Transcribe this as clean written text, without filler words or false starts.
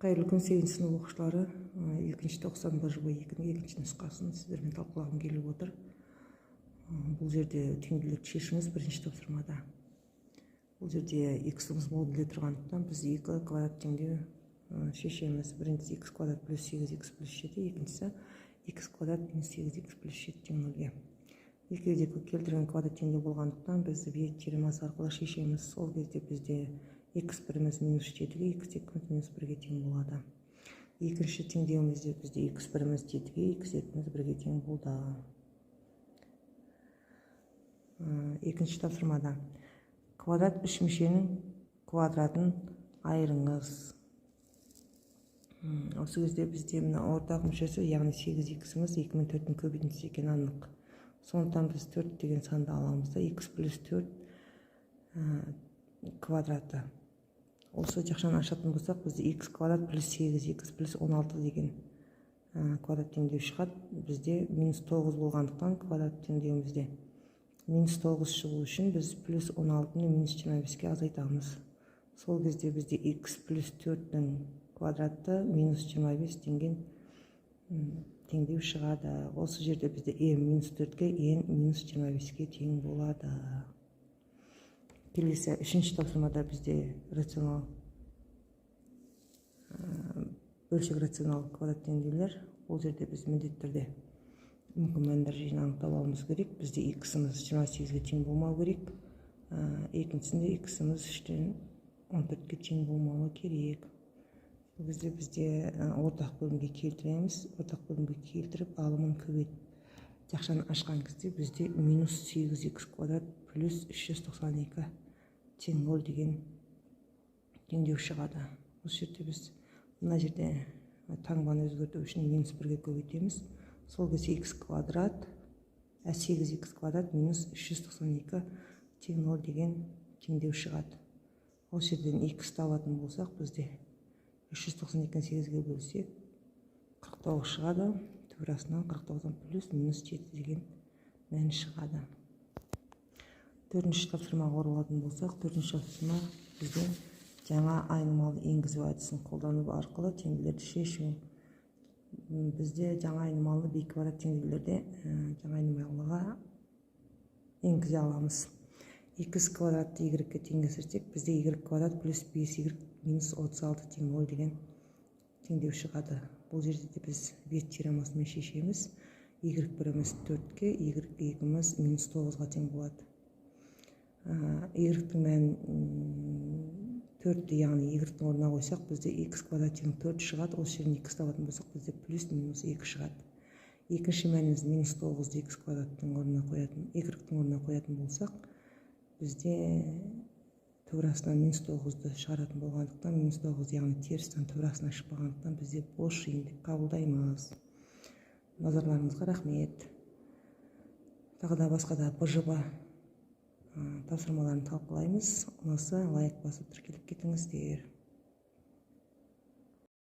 Қайырлы күн 8 сынып оқушылары. 2-тоқсан б 2 нұсқасын сіздермен талқылағым келіп отыр. Бұл жерде теңдеулерді шешіңіз бірінші тапсырмада. Бұл жерде x-іміз модулде тұрғандықтан біз 2 квадрат теңдеу шешеміз. Біріншісі x квадрат плюс 8x плюс 7, екіншісі x квадрат минус 8x плюс 7 тең 0-ге. Екеуі де келтірген квадрат теңдеу болғандықтан біз ве теоремасы арқылы шешеміз. Сол кезде бізде x біріміз минус 7-ге, x екіміз минус 1-ге тең болады. Екінші теңдеуімізде бізде x біріміз 7-ге, x екіміз 1-ге тең болды. Екінші тапсырмада квадрат үш мүшенің квадратын айырыңыз. Осы кезде бізде мына ортақ мүшесі, яғни 8x-іміз 2 мен 4-дің көбейтіндісі екені анық. Сондықтан біз 4 деген санды аламыз да, x плюс 4 квадраты. Осы жақшаны ашатын болсақ, бізде x квадрат плюс 8x плюс 16 деген квадрат теңдеу шығады. Бізде минус 9 болғандықтан квадрат теңдеуімізде минус 9 шығу үшін біз плюс 16-ны минус 25-ке азайтамыз. Сол кезде бізде x плюс 4-дің квадраты минус 25 деген теңдеу шығады. Осы жерде бізде n минус 4-ге n минус 25-ке тең болады. Келесі үшінші тапсырмада бізде рационал бөлшек рационал квадрат теңдеулер. Ол жерде біз міндетті түрде мүмкін мәндер жиыны анықтап алуымыз керек. Бізде x-іміз 28-ге тең болмау керек. Екіншісінде x-іміз 3-тен 14-ке тең болмауы керек. Бұл кезде бізде ортақ бөлімге келтіреміз. Ортақ бөлімге келтіріп, алымын көбейтіп, жақшаны ашқан кезде бізде минус 8x квадрат плюс 392 тең 0 деген теңдеу шығады. Осы жерде біз мына жерде таңбаны өзгерту үшін минус 1-ге көбейтеміз. Сол кезде x квадрат 8x квадрат минус 392 тең 0 деген теңдеу шығады. Осы жерден x табатын болсақ, бізде 392-ні 8-ге бөлсек 49 шығады. Туырасынан 49 плюс минус 7 деген мән шығады. Төртінші тапсырмаға оралатын болсақ, төртінші тапсырма бізде жаңа айнымалы енгізу әдісін қолдану арқылы теңдеулерді шешу. Бізде жаңа айнымалы b квадрат теңдеулерде жаңа айнымалыға енгізе аламыз. X квадратты y-ге теңестірсек, бізде y квадрат плюс 5y минус 36 тең 0 деген теңдеу шығады. Бұл жерде біз вет теоремасымен шешеміз. Y біріміз 4-ке, y екіміз минус 9-ға тең болады. Y-дің мән 4-ді, яғни y-дің орнына қойсақ, бізде x квадрат тең 4 шығады. Осы жерден x табатын болсақ, бізде плюс минус 2 шығады. Екінші мәніміз минус 9-ді x квадраттың орнына қоятын, y-дің орнына қоятын болсақ, бізде туырасынан минус 9-ды шығаратын болғандықтан, минус 9, яғни терістен туырасына шықпағандықтан бізде бос жиын деп қабылдаймыз. Назарларыңызға рахмет. Тағы да басқа да БЖБ тапсырмаларын талқылаймыз. Ұнаса лайк басып тіркеліп кетіңіздер.